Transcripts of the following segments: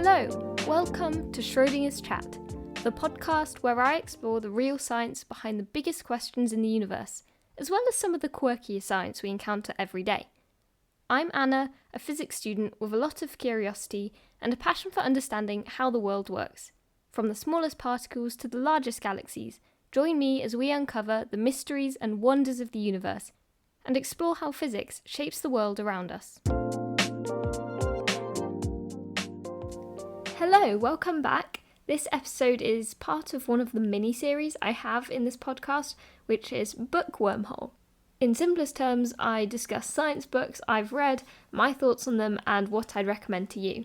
Hello, welcome to Schrödinger's Chat, the podcast where I explore the real science behind the biggest questions in the universe, as well as some of the quirkier science we encounter every day. I'm Anna, a physics student with a lot of curiosity and a passion for understanding how the world works. From the smallest particles to the largest galaxies, join me as we uncover the mysteries and wonders of the universe and explore how physics shapes the world around us. Hello, welcome back. This episode is part of one of the mini-series I have in this podcast, which is Bookworm. In simplest terms, I discuss science books I've read, my thoughts on them, and what I'd recommend to you.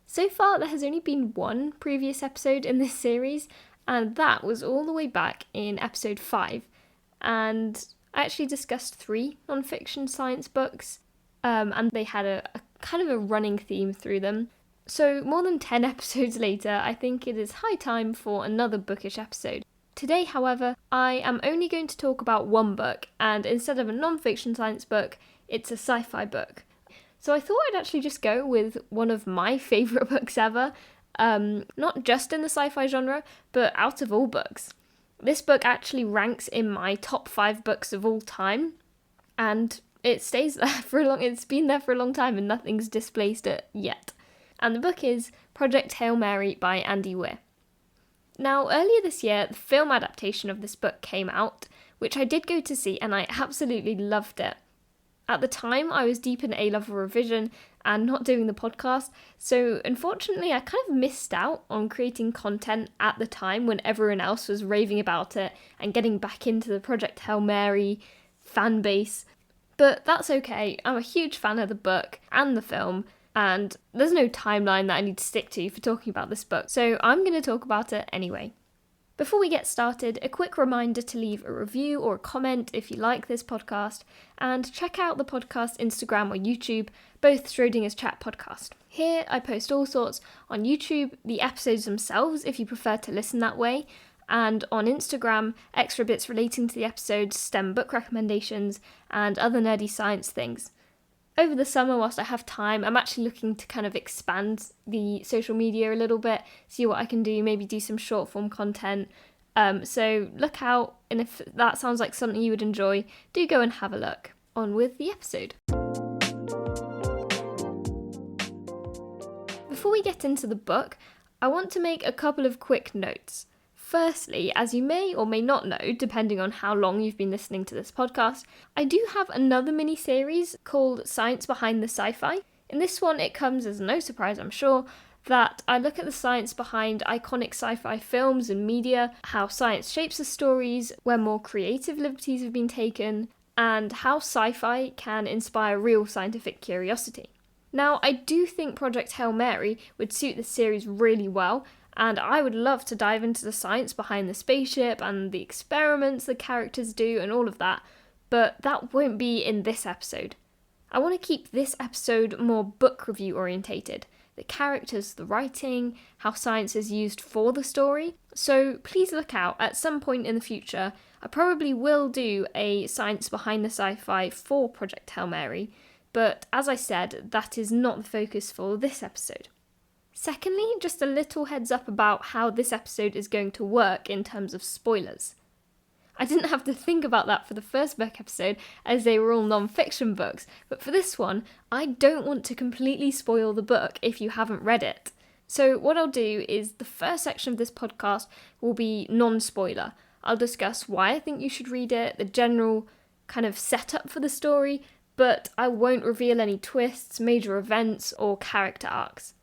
So far, there has only been one previous episode in this series, and that was all the way back in episode 5. And I actually discussed 3 non-fiction science books, and they had a kind of a running theme through them. So more than 10 episodes later, I think it is high time for another bookish episode. Today, however, I am only going to talk about one book, and instead of a non-fiction science book, it's a sci-fi book. So I thought I'd actually just go with one of my favourite books ever, not just in the sci-fi genre, but out of all books. This book actually ranks in my top 5 books of all time, and it stays there it's been there for a long time and nothing's displaced it yet. And the book is Project Hail Mary by Andy Weir. Now, earlier this year, the film adaptation of this book came out, which I did go to see and I absolutely loved it. At the time, I was deep in A-level revision and not doing the podcast, so unfortunately I kind of missed out on creating content at the time when everyone else was raving about it and getting back into the Project Hail Mary fan base. But that's okay, I'm a huge fan of the book and the film, and there's no timeline that I need to stick to for talking about this book, so I'm going to talk about it anyway. Before we get started, a quick reminder to leave a review or a comment if you like this podcast, and check out the podcast Instagram or YouTube, both Schrödinger's Chat podcast. Here I post all sorts on YouTube, the episodes themselves if you prefer to listen that way, and on Instagram, extra bits relating to the episodes, STEM book recommendations, and other nerdy science things. Over the summer, whilst I have time, I'm actually looking to kind of expand the social media a little bit, see what I can do, maybe do some short form content. So look out, and if that sounds like something you would enjoy, do go and have a look. On with the episode. Before we get into the book, I want to make a couple of quick notes. Firstly, as you may or may not know, depending on how long you've been listening to this podcast, I do have another mini-series called Science Behind the Sci-Fi. In this one, it comes as no surprise, I'm sure, that I look at the science behind iconic sci-fi films and media, how science shapes the stories, where more creative liberties have been taken, and how sci-fi can inspire real scientific curiosity. Now, I do think Project Hail Mary would suit this series really well, and I would love to dive into the science behind the spaceship and the experiments the characters do and all of that, but that won't be in this episode. I want to keep this episode more book review orientated. The characters, the writing, how science is used for the story. So please look out, at some point in the future, I probably will do a science behind the sci-fi for Project Hail Mary, but as I said, that is not the focus for this episode. Secondly, just a little heads up about how this episode is going to work in terms of spoilers. I didn't have to think about that for the first book episode as they were all non-fiction books, but for this one, I don't want to completely spoil the book if you haven't read it. So what I'll do is the first section of this podcast will be non-spoiler. I'll discuss why I think you should read it, the general kind of setup for the story, but I won't reveal any twists, major events, or character arcs.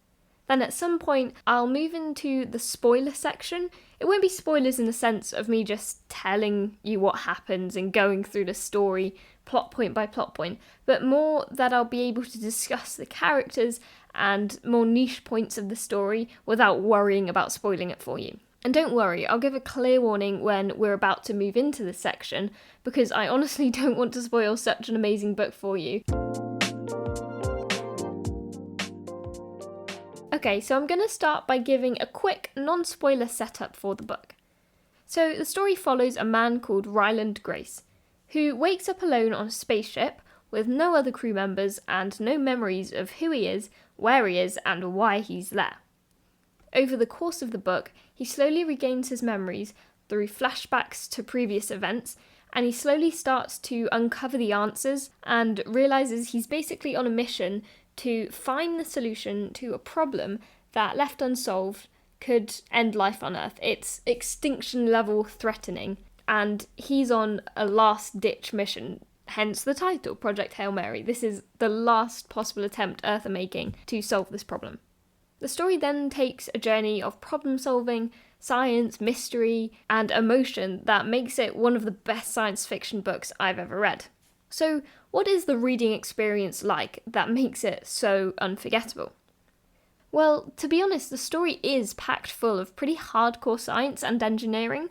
Then at some point, I'll move into the spoiler section. It won't be spoilers in the sense of me just telling you what happens and going through the story plot point by plot point, but more that I'll be able to discuss the characters and more niche points of the story without worrying about spoiling it for you. And don't worry, I'll give a clear warning when we're about to move into this section, because I honestly don't want to spoil such an amazing book for you. Okay, so I'm going to start by giving a quick non-spoiler setup for the book. So the story follows a man called Ryland Grace, who wakes up alone on a spaceship with no other crew members and no memories of who he is, where he is, and why he's there. Over the course of the book, he slowly regains his memories through flashbacks to previous events, and he slowly starts to uncover the answers and realizes he's basically on a mission to find the solution to a problem that, left unsolved, could end life on Earth. It's extinction level threatening, and he's on a last-ditch mission, hence the title, Project Hail Mary. This is the last possible attempt Earth are making to solve this problem. The story then takes a journey of problem-solving, science, mystery, and emotion that makes it one of the best science fiction books I've ever read. So, what is the reading experience like that makes it so unforgettable? Well, to be honest, the story is packed full of pretty hardcore science and engineering,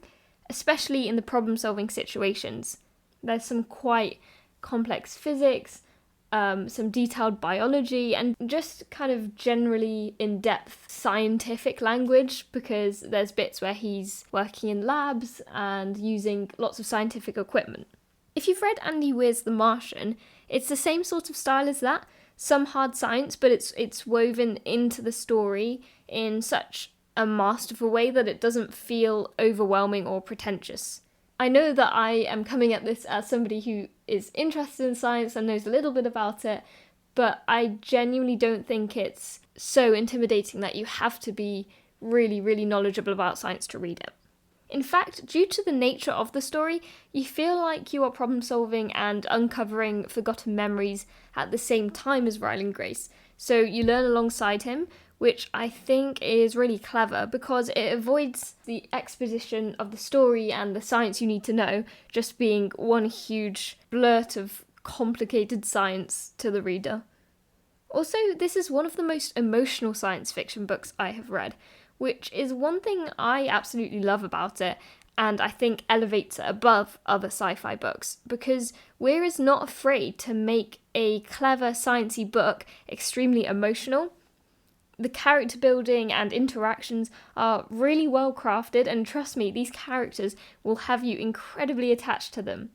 especially in the problem-solving situations. There's some quite complex physics, some detailed biology, and just kind of generally in-depth scientific language, because there's bits where he's working in labs and using lots of scientific equipment. If you've read Andy Weir's The Martian, it's the same sort of style as that. Some hard science, but it's woven into the story in such a masterful way that it doesn't feel overwhelming or pretentious. I know that I am coming at this as somebody who is interested in science and knows a little bit about it, but I genuinely don't think it's so intimidating that you have to be really, really knowledgeable about science to read it. In fact, due to the nature of the story, you feel like you are problem-solving and uncovering forgotten memories at the same time as Ryland Grace, so you learn alongside him, which I think is really clever because it avoids the exposition of the story and the science you need to know just being one huge blurt of complicated science to the reader. Also, this is one of the most emotional science fiction books I have read, which is one thing I absolutely love about it, and I think elevates it above other sci-fi books, because Weir is not afraid to make a clever, sciencey book extremely emotional. The character building and interactions are really well crafted, and trust me, these characters will have you incredibly attached to them.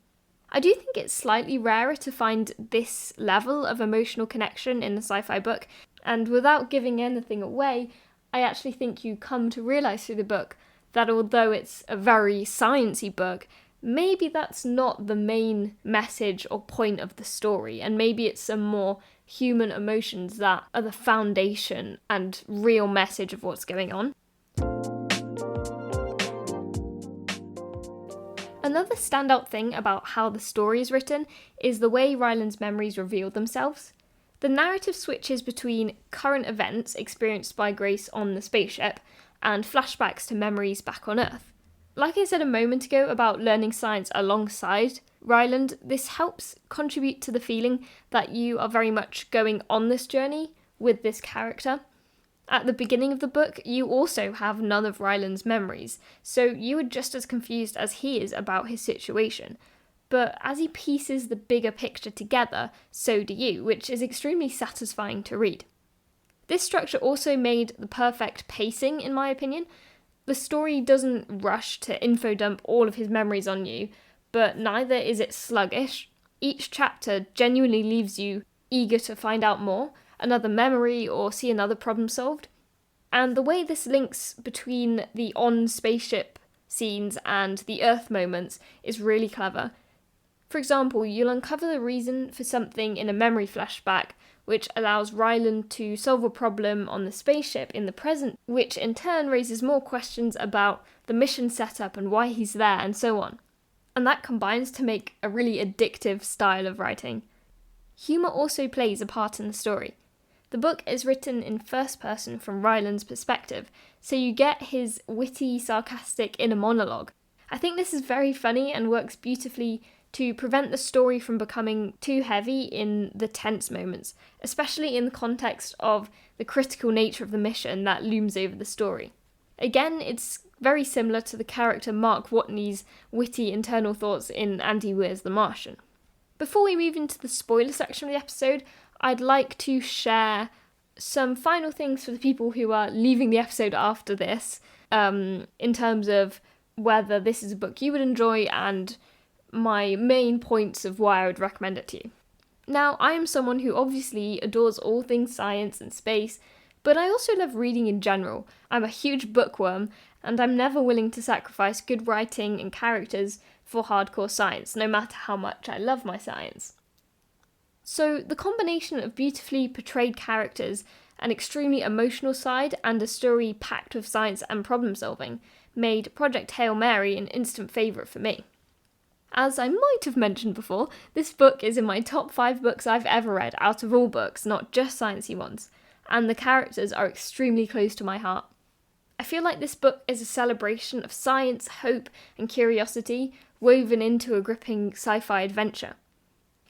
I do think it's slightly rarer to find this level of emotional connection in a sci-fi book, and without giving anything away, I actually think you come to realise through the book that although it's a very sciencey book, maybe that's not the main message or point of the story, and maybe it's some more human emotions that are the foundation and real message of what's going on. Another standout thing about how the story is written is the way Ryland's memories reveal themselves. The narrative switches between current events experienced by Grace on the spaceship and flashbacks to memories back on Earth. Like I said a moment ago about learning science alongside Ryland, this helps contribute to the feeling that you are very much going on this journey with this character. At the beginning of the book, you also have none of Ryland's memories, so you are just as confused as he is about his situation. But as he pieces the bigger picture together, so do you, which is extremely satisfying to read. This structure also made the perfect pacing, in my opinion. The story doesn't rush to info dump all of his memories on you, but neither is it sluggish. Each chapter genuinely leaves you eager to find out more, another memory, or see another problem solved. And the way this links between the on-spaceship scenes and the Earth moments is really clever. For example, you'll uncover the reason for something in a memory flashback, which allows Ryland to solve a problem on the spaceship in the present, which in turn raises more questions about the mission setup and why he's there and so on. And that combines to make a really addictive style of writing. Humour also plays a part in the story. The book is written in first person from Ryland's perspective, so you get his witty, sarcastic inner monologue. I think this is very funny and works beautifully to prevent the story from becoming too heavy in the tense moments, especially in the context of the critical nature of the mission that looms over the story. Again, it's very similar to the character Mark Watney's witty internal thoughts in Andy Weir's The Martian. Before we move into the spoiler section of the episode, I'd like to share some final things for the people who are leaving the episode after this, in terms of whether this is a book you would enjoy and my main points of why I would recommend it to you. Now, I am someone who obviously adores all things science and space, But I also love reading in general. I'm a huge bookworm, and I'm never willing to sacrifice good writing and characters for hardcore science, no matter how much I love my science. So the combination of beautifully portrayed characters, an extremely emotional side, and a story packed with science and problem solving made Project Hail Mary an instant favourite for me. As I might have mentioned before, this book is in my top 5 books I've ever read out of all books, not just sciencey ones, and the characters are extremely close to my heart. I feel like this book is a celebration of science, hope, and curiosity woven into a gripping sci-fi adventure.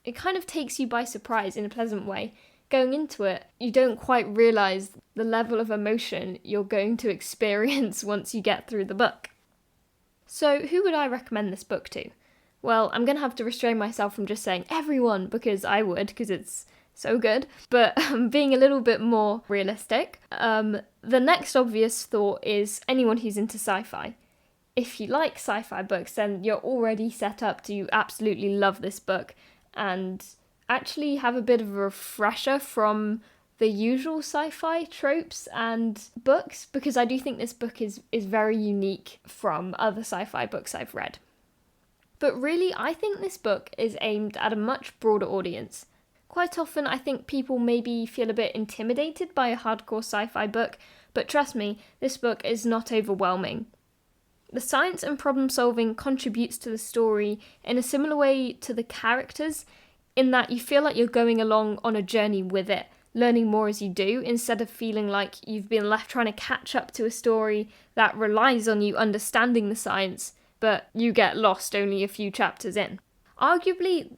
It kind of takes you by surprise in a pleasant way. Going into it, you don't quite realise the level of emotion you're going to experience once you get through the book. So who would I recommend this book to? Well, I'm going to have to restrain myself from just saying everyone, because I would, because it's so good. But being a little bit more realistic, the next obvious thought is anyone who's into sci-fi. If you like sci-fi books, then you're already set up to absolutely love this book and actually have a bit of a refresher from the usual sci-fi tropes and books, because I do think this book is very unique from other sci-fi books I've read. But really, I think this book is aimed at a much broader audience. Quite often, I think people maybe feel a bit intimidated by a hardcore sci-fi book, but trust me, this book is not overwhelming. The science and problem solving contributes to the story in a similar way to the characters, in that you feel like you're going along on a journey with it, learning more as you do, instead of feeling like you've been left trying to catch up to a story that relies on you understanding the science, but you get lost only a few chapters in. Arguably,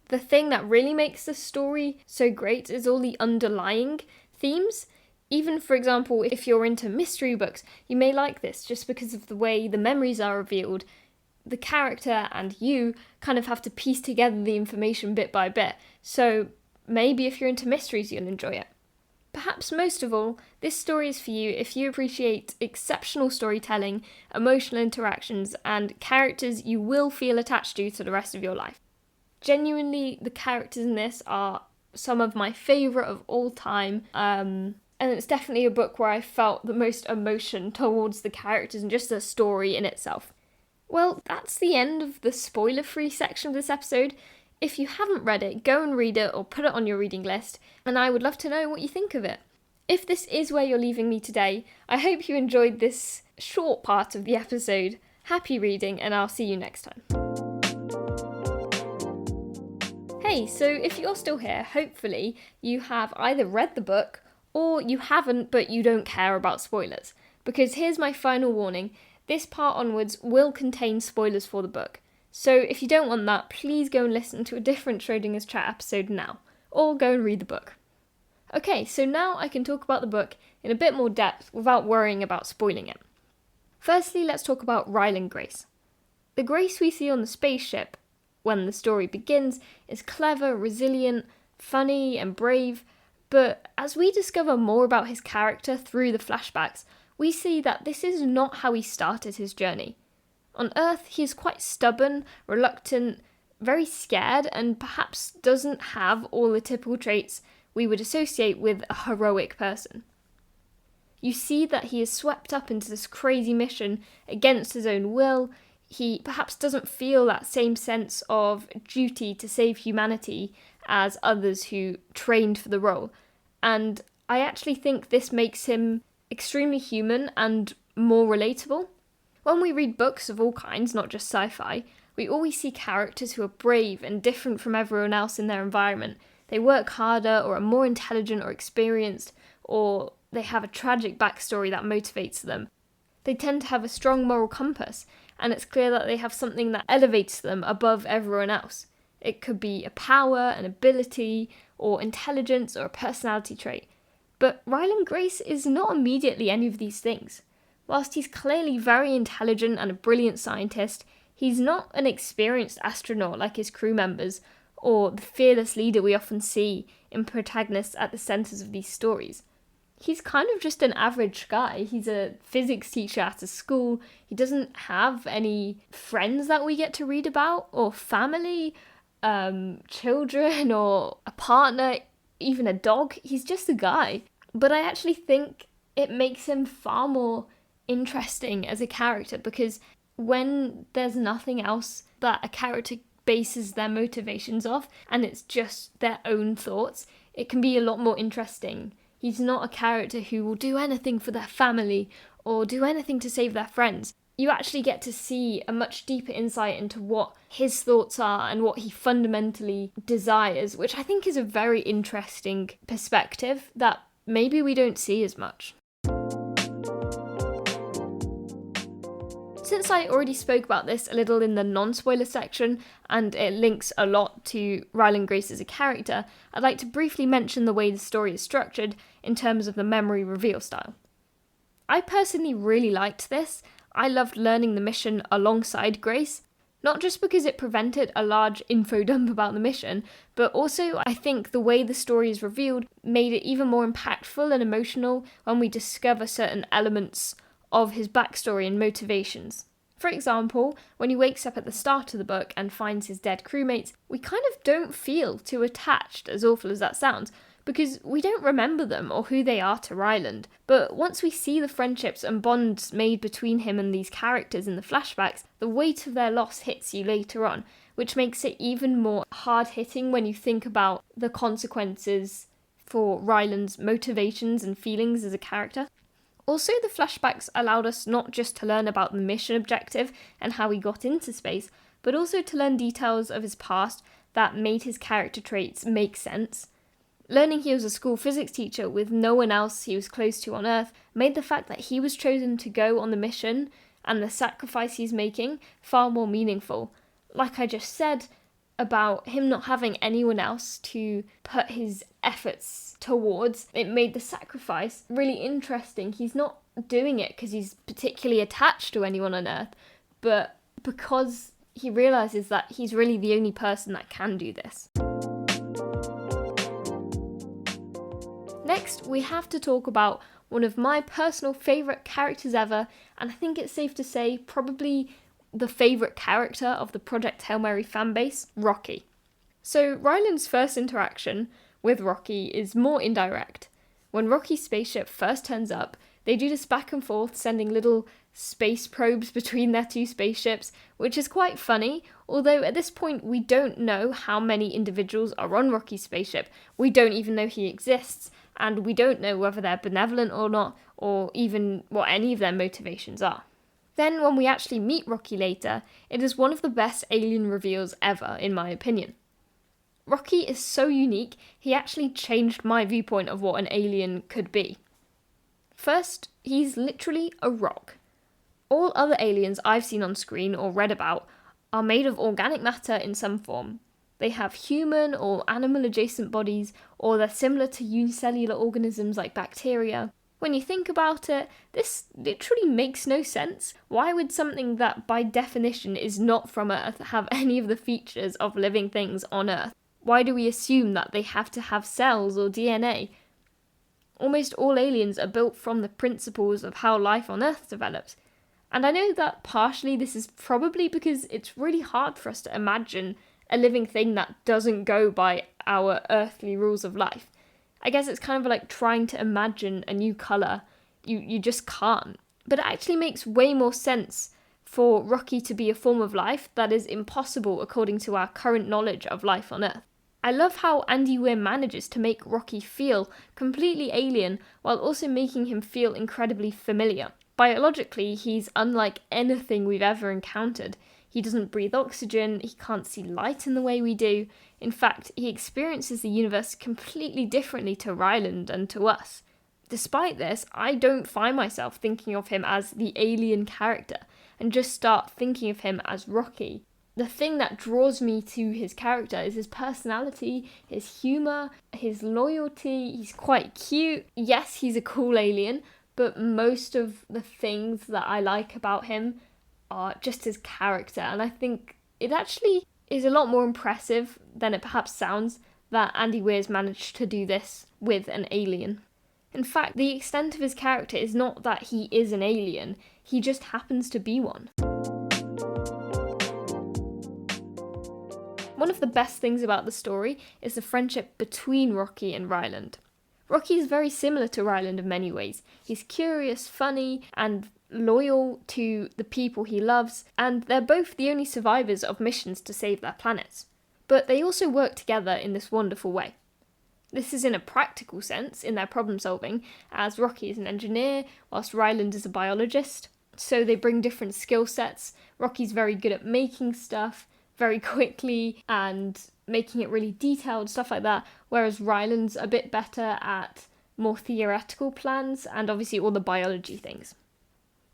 the thing that really makes the story so great is all the underlying themes. Even, for example, if you're into mystery books, you may like this just because of the way the memories are revealed. The character and you kind of have to piece together the information bit by bit. So maybe if you're into mysteries, you'll enjoy it. Perhaps most of all, this story is for you if you appreciate exceptional storytelling, emotional interactions, and characters you will feel attached to the rest of your life. Genuinely, the characters in this are some of my favourite of all time, and it's definitely a book where I felt the most emotion towards the characters and just the story in itself. Well, that's the end of the spoiler-free section of this episode. If you haven't read it, go and read it or put it on your reading list, and I would love to know what you think of it. If this is where you're leaving me today, I hope you enjoyed this short part of the episode. Happy reading, and I'll see you next time. Hey, so if you're still here, hopefully you have either read the book or you haven't but you don't care about spoilers. Because here's my final warning, this part onwards will contain spoilers for the book. So if you don't want that, please go and listen to a different Schrödinger's Chat episode now, or go and read the book. Okay, so now I can talk about the book in a bit more depth without worrying about spoiling it. Firstly, let's talk about Ryland Grace. The Grace we see on the spaceship when the story begins is clever, resilient, funny and brave, but as we discover more about his character through the flashbacks, we see that this is not how he started his journey. On Earth, he is quite stubborn, reluctant, very scared, and perhaps doesn't have all the typical traits we would associate with a heroic person. You see that he is swept up into this crazy mission against his own will. He perhaps doesn't feel that same sense of duty to save humanity as others who trained for the role. And I actually think this makes him extremely human and more relatable. When we read books of all kinds, not just sci-fi, we always see characters who are brave and different from everyone else in their environment. They work harder or are more intelligent or experienced, or they have a tragic backstory that motivates them. They tend to have a strong moral compass, and it's clear that they have something that elevates them above everyone else. It could be a power, an ability, or intelligence, or a personality trait. But Ryland Grace is not immediately any of these things. Whilst he's clearly very intelligent and a brilliant scientist, he's not an experienced astronaut like his crew members, or the fearless leader we often see in protagonists at the centres of these stories. He's kind of just an average guy. He's a physics teacher at a school. He doesn't have any friends that we get to read about, or family, children, or a partner, even a dog. He's just a guy. But I actually think it makes him far more interesting as a character, because when there's nothing else that a character bases their motivations off and it's just their own thoughts, it can be a lot more interesting. He's not a character who will do anything for their family or do anything to save their friends. You actually get to see a much deeper insight into what his thoughts are and what he fundamentally desires, which I think is a very interesting perspective that maybe we don't see as much. Since I already spoke about this a little in the non-spoiler section, and it links a lot to Ryland Grace as a character, I'd like to briefly mention the way the story is structured in terms of the memory reveal style. I personally really liked this. I loved learning the mission alongside Grace, not just because it prevented a large info dump about the mission, but also I think the way the story is revealed made it even more impactful and emotional when we discover certain elements of his backstory and motivations. For example, when he wakes up at the start of the book and finds his dead crewmates, we kind of don't feel too attached, as awful as that sounds, because we don't remember them or who they are to Ryland. But once we see the friendships and bonds made between him and these characters in the flashbacks, the weight of their loss hits you later on, which makes it even more hard-hitting when you think about the consequences for Ryland's motivations and feelings as a character. Also, the flashbacks allowed us not just to learn about the mission objective and how he got into space, but also to learn details of his past that made his character traits make sense. Learning he was a school physics teacher with no one else he was close to on Earth made the fact that he was chosen to go on the mission and the sacrifice he's making far more meaningful. Like I just said about him not having anyone else to put his efforts towards, it made the sacrifice really interesting. He's not doing it because he's particularly attached to anyone on Earth, but because he realises that he's really the only person that can do this. Next, we have to talk about one of my personal favourite characters ever, and I think it's safe to say probably the favourite character of the Project Hail Mary fanbase, Rocky. So Ryland's first interaction with Rocky is more indirect. When Rocky's spaceship first turns up, they do this back and forth, sending little space probes between their two spaceships, which is quite funny, although at this point we don't know how many individuals are on Rocky's spaceship. We don't even know he exists, and we don't know whether they're benevolent or not, or even what any of their motivations are. Then when we actually meet Rocky later, it is one of the best alien reveals ever, in my opinion. Rocky is so unique, he actually changed my viewpoint of what an alien could be. First, he's literally a rock. All other aliens I've seen on screen or read about are made of organic matter in some form. They have human or animal adjacent bodies, or they're similar to unicellular organisms like bacteria. When you think about it, this literally makes no sense. Why would something that by definition is not from Earth have any of the features of living things on Earth? Why do we assume that they have to have cells or DNA? Almost all aliens are built from the principles of how life on Earth develops. And I know that partially this is probably because it's really hard for us to imagine a living thing that doesn't go by our earthly rules of life. I guess it's kind of like trying to imagine a new colour. You just can't. But it actually makes way more sense for Rocky to be a form of life that is impossible according to our current knowledge of life on Earth. I love how Andy Weir manages to make Rocky feel completely alien while also making him feel incredibly familiar. Biologically, he's unlike anything we've ever encountered. He doesn't breathe oxygen, he can't see light in the way we do. In fact, he experiences the universe completely differently to Ryland and to us. Despite this, I don't find myself thinking of him as the alien character, and just start thinking of him as Rocky. The thing that draws me to his character is his personality, his humour, his loyalty. He's quite cute. Yes, he's a cool alien, but most of the things that I like about him are just his character, and I think it actually is a lot more impressive than it perhaps sounds that Andy Weir's managed to do this with an alien. In fact, the extent of his character is not that he is an alien, he just happens to be one. One of the best things about the story is the friendship between Rocky and Ryland. Rocky is very similar to Ryland in many ways. He's curious, funny, and loyal to the people he loves, and they're both the only survivors of missions to save their planets. But they also work together in this wonderful way. This is in a practical sense, in their problem solving, as Rocky is an engineer, whilst Ryland is a biologist. So they bring different skill sets. Rocky's very good at making stuff very quickly and making it really detailed, stuff like that, whereas Ryland's a bit better at more theoretical plans and obviously all the biology things.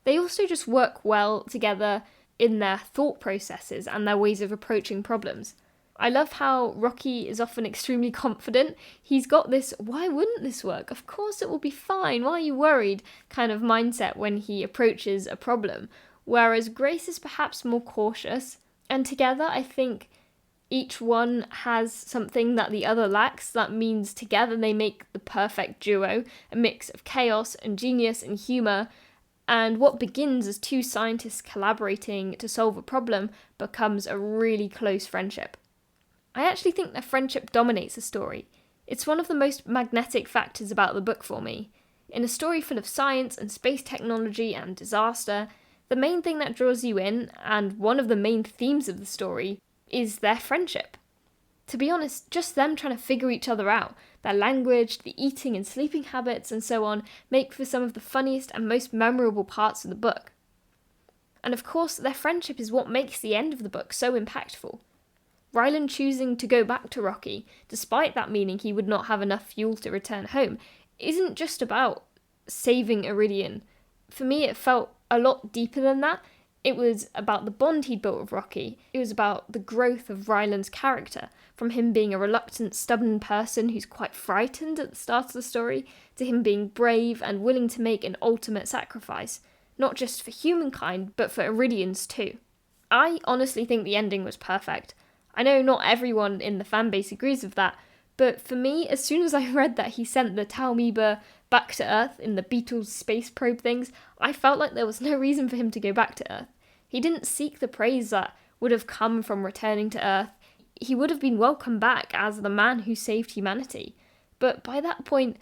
They also just work well together in their thought processes and their ways of approaching problems. I love how Rocky is often extremely confident. He's got this, why wouldn't this work? Of course it will be fine, why are you worried? Kind of mindset when he approaches a problem. Whereas Grace is perhaps more cautious. And together, I think each one has something that the other lacks. That means together they make the perfect duo, a mix of chaos and genius and humour. And what begins as two scientists collaborating to solve a problem becomes a really close friendship. I actually think their friendship dominates the story. It's one of the most magnetic factors about the book for me. In a story full of science and space technology and disaster, the main thing that draws you in, and one of the main themes of the story, is their friendship. To be honest, just them trying to figure each other out, their language, the eating and sleeping habits and so on, make for some of the funniest and most memorable parts of the book. And of course, their friendship is what makes the end of the book so impactful. Ryland choosing to go back to Rocky, despite that meaning he would not have enough fuel to return home, isn't just about saving Iridian. For me, it felt a lot deeper than that. It was about the bond he'd built with Rocky. It was about the growth of Ryland's character, from him being a reluctant, stubborn person who's quite frightened at the start of the story, to him being brave and willing to make an ultimate sacrifice, not just for humankind, but for Iridians too. I honestly think the ending was perfect. I know not everyone in the fanbase agrees with that, but for me, as soon as I read that he sent the Talmiba back to Earth in the Beatles space probe things, I felt like there was no reason for him to go back to Earth. He didn't seek the praise that would have come from returning to Earth. He would have been welcomed back as the man who saved humanity. But by that point,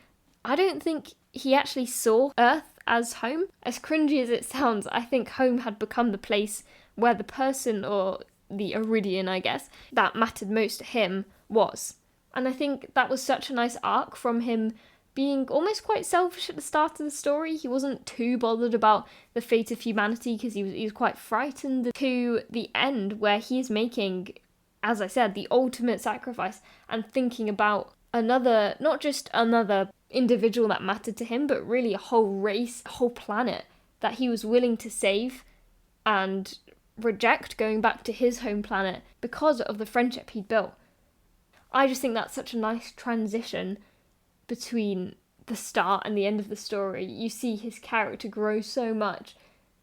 I don't think he actually saw Earth as home. As cringy as it sounds, I think home had become the place where the person, or the Iridian, I guess, that mattered most to him was. And I think that was such a nice arc from him being almost quite selfish at the start of the story. He wasn't too bothered about the fate of humanity because he was quite frightened, to the end where he's making, as I said, the ultimate sacrifice and thinking about another, not just another individual that mattered to him, but really a whole race, a whole planet that he was willing to save and reject going back to his home planet because of the friendship he'd built. I just think that's such a nice transition between the start and the end of the story. You see his character grow so much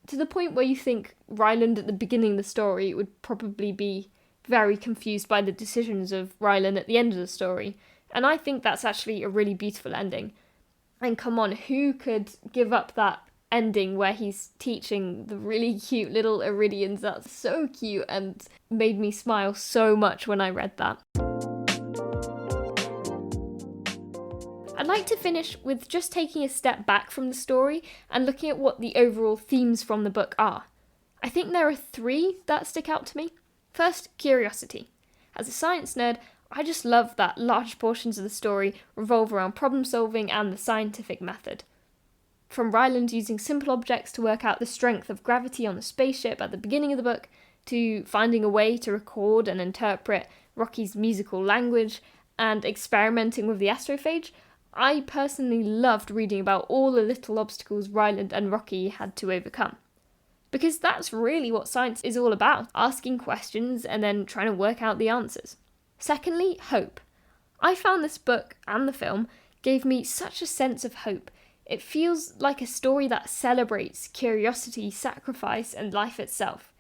to the point where you think Ryland at the beginning of the story would probably be very confused by the decisions of Ryland at the end of the story. And I think that's actually a really beautiful ending. And come on, who could give up that ending where he's teaching the really cute little Iridians? That's so cute and made me smile so much when I read that. I'd like to finish with just taking a step back from the story and looking at what the overall themes from the book are. I think there are 3 that stick out to me. First, curiosity. As a science nerd, I just love that large portions of the story revolve around problem solving and the scientific method. From Ryland using simple objects to work out the strength of gravity on the spaceship at the beginning of the book, to finding a way to record and interpret Rocky's musical language, and experimenting with the astrophage, I personally loved reading about all the little obstacles Ryland and Rocky had to overcome. Because that's really what science is all about, asking questions and then trying to work out the answers. Secondly, hope. I found this book and the film gave me such a sense of hope. It feels like a story that celebrates curiosity, sacrifice, and life itself.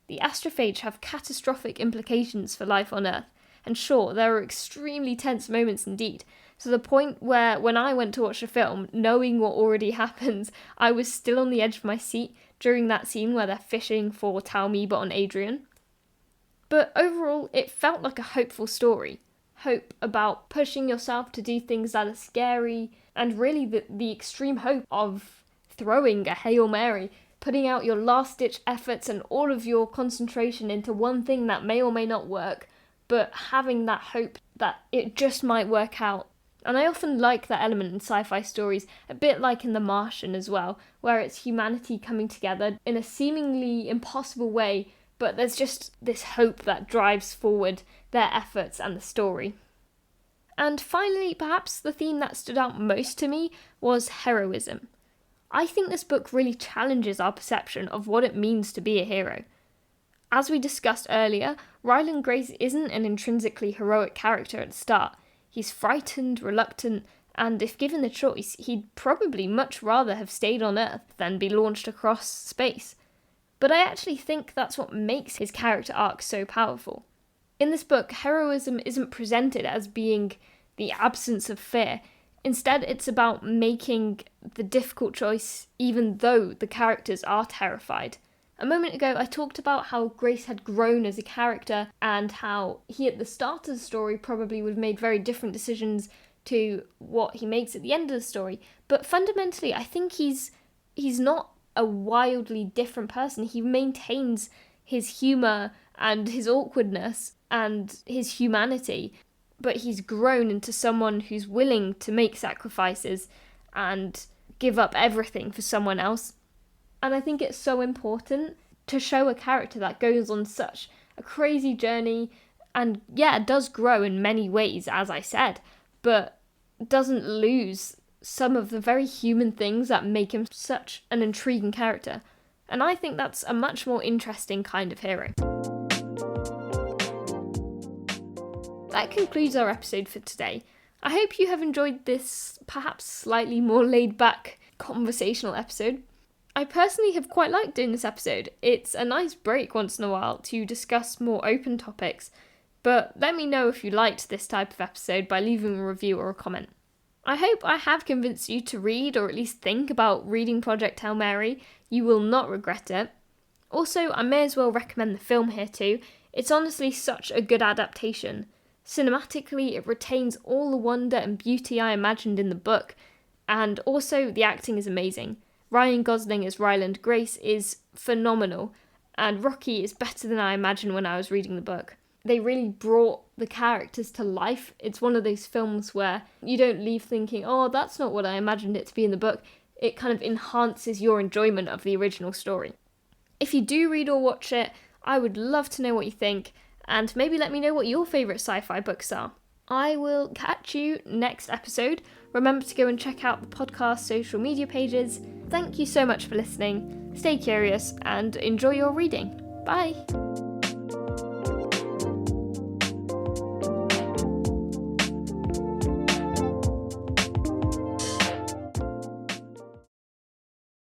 The astrophage have catastrophic implications for life on Earth, and sure, there are extremely tense moments indeed, to the point where when I went to watch the film, knowing what already happens, I was still on the edge of my seat during that scene where they're fishing for Talmiba on Adrian. But overall, it felt like a hopeful story. hope about pushing yourself to do things that are scary, and really the extreme hope of throwing a Hail Mary, putting out your last-ditch efforts and all of your concentration into one thing that may or may not work, but having that hope that it just might work out. And I often like that element in sci-fi stories, a bit like in The Martian as well, where it's humanity coming together in a seemingly impossible way, but there's just this hope that drives forward their efforts and the story. And finally, perhaps the theme that stood out most to me was heroism. I think this book really challenges our perception of what it means to be a hero. As we discussed earlier, Ryland Grace isn't an intrinsically heroic character at the start. He's frightened, reluctant, and if given the choice, he'd probably much rather have stayed on Earth than be launched across space. But I actually think that's what makes his character arc so powerful. In this book, heroism isn't presented as being the absence of fear. Instead, it's about making the difficult choice even though the characters are terrified. A moment ago, I talked about how Grace had grown as a character and how he at the start of the story probably would have made very different decisions to what he makes at the end of the story. But fundamentally, I think he's not a wildly different person. He maintains his humour and his awkwardness and his humanity, but he's grown into someone who's willing to make sacrifices and give up everything for someone else. And I think it's so important to show a character that goes on such a crazy journey and, yeah, does grow in many ways, as I said, but doesn't lose some of the very human things that make him such an intriguing character. And I think that's a much more interesting kind of hero. That concludes our episode for today. I hope you have enjoyed this perhaps slightly more laid-back conversational episode. I personally have quite liked doing this episode. It's a nice break once in a while to discuss more open topics, but let me know if you liked this type of episode by leaving a review or a comment. I hope I have convinced you to read or at least think about reading Project Hail Mary. You will not regret it. Also, I may as well recommend the film here too. It's honestly such a good adaptation. Cinematically, it retains all the wonder and beauty I imagined in the book, and also the acting is amazing. Ryan Gosling as Ryland Grace is phenomenal, and Rocky is better than I imagined when I was reading the book. They really brought the characters to life. It's one of those films where you don't leave thinking, oh, that's not what I imagined it to be in the book. It kind of enhances your enjoyment of the original story. If you do read or watch it, I would love to know what you think, and maybe let me know what your favourite sci-fi books are. I will catch you next episode. Remember to go and check out the podcast social media pages. Thank you so much for listening. Stay curious and enjoy your reading. Bye!